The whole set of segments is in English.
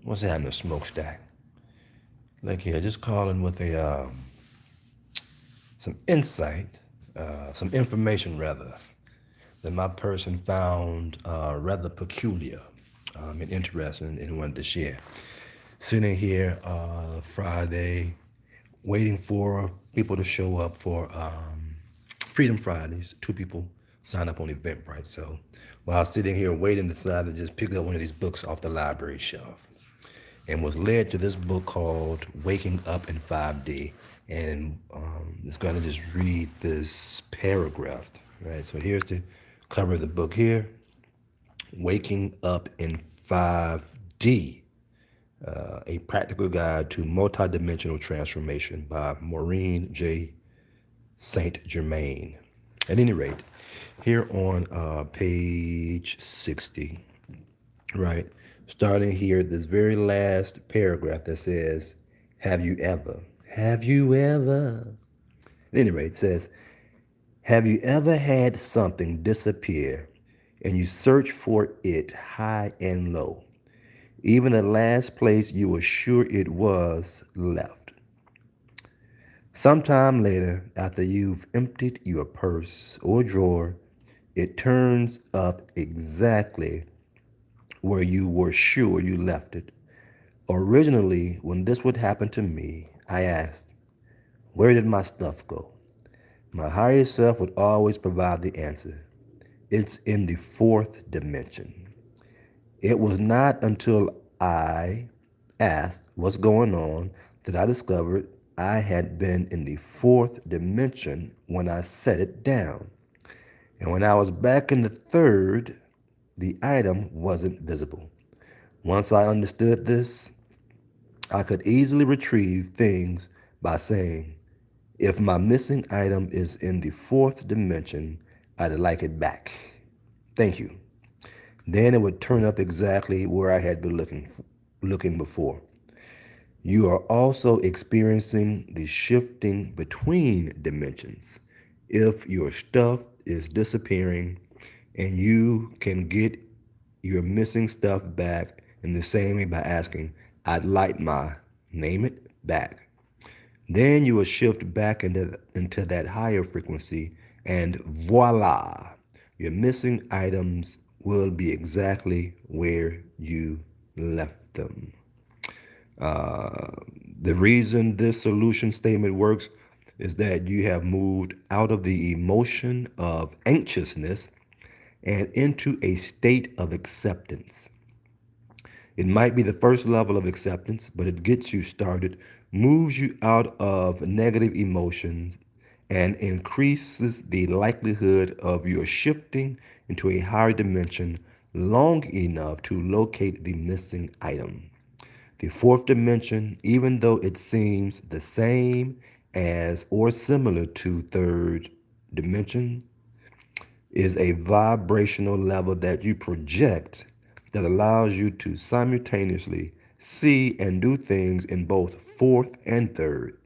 What's happening to Smokestack? Look here, just calling with some insight, some information rather, that my person found rather peculiar and interesting and wanted to share. Sitting here Friday, waiting for people to show up for Freedom Fridays. Two people signed up on Eventbrite. So while sitting here waiting, decided to just pick up one of these books off the library shelf and was led to this book called Waking Up in 5D. And it's going to just read this paragraph, right? So here's the cover of the book here, Waking Up in 5D, a practical guide to multidimensional transformation by Maureen J. Saint Germain. At any rate, here on page 60, right? Starting here, this very last paragraph that says, have you ever? Have you ever? At any rate, it says, have you ever had something disappear and you search for it high and low? Even the last place you were sure it was left. Sometime later, after you've emptied your purse or drawer, it turns up exactly where you were sure you left it. Originally, when this would happen to me, I asked, where did my stuff go? My higher self would always provide the answer. It's in the fourth dimension. It was not until I asked what's going on that I discovered I had been in the fourth dimension when I set it down. And when I was back in the third, the item wasn't visible. Once I understood this, I could easily retrieve things by saying, if my missing item is in the fourth dimension, I'd like it back. Thank you. Then it would turn up exactly where I had been looking before. You are also experiencing the shifting between dimensions. If your stuff is disappearing and you can get your missing stuff back in the same way by asking, I'd like my, name it, back. Then you will shift back into that higher frequency, and voila, your missing items will be exactly where you left them. The reason this solution statement works is that you have moved out of the emotion of anxiousness and into a state of acceptance. It might be the first level of acceptance, but it gets you started, moves you out of negative emotions, and increases the likelihood of your shifting into a higher dimension long enough to locate the missing item. The fourth dimension, even though it seems the same as or similar to third dimension, is a vibrational level that you project that allows you to simultaneously see and do things in both fourth and third.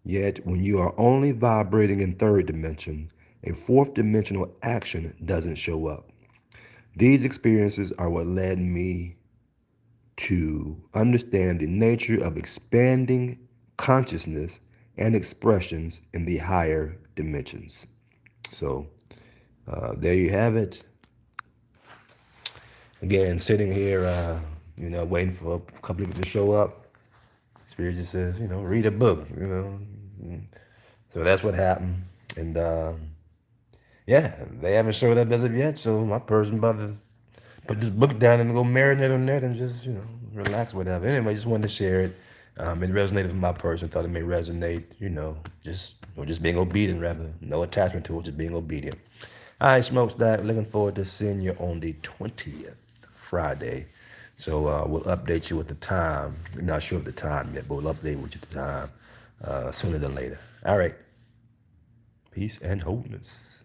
Yet, when you are only vibrating in third dimension, a fourth dimensional action doesn't show up. These experiences are what led me to understand the nature of expanding consciousness and expressions in the higher dimensions. So, there you have it. Again, sitting here, waiting for a couple of people to show up. Spirit just says, read a book, So that's what happened. And yeah, they haven't showed up as of yet. So my person about to put this book down and go marinate on that and just, relax, whatever. Anyway, just wanted to share it. It resonated with my person. Thought it may resonate, just being obedient rather. No attachment to it, just being obedient. All right, Smokestack. Looking forward to seeing you on the 20th, Friday. So we'll update you with the time. I'm not sure of the time yet, but we'll update with you the time sooner than later. All right. Peace and wholeness.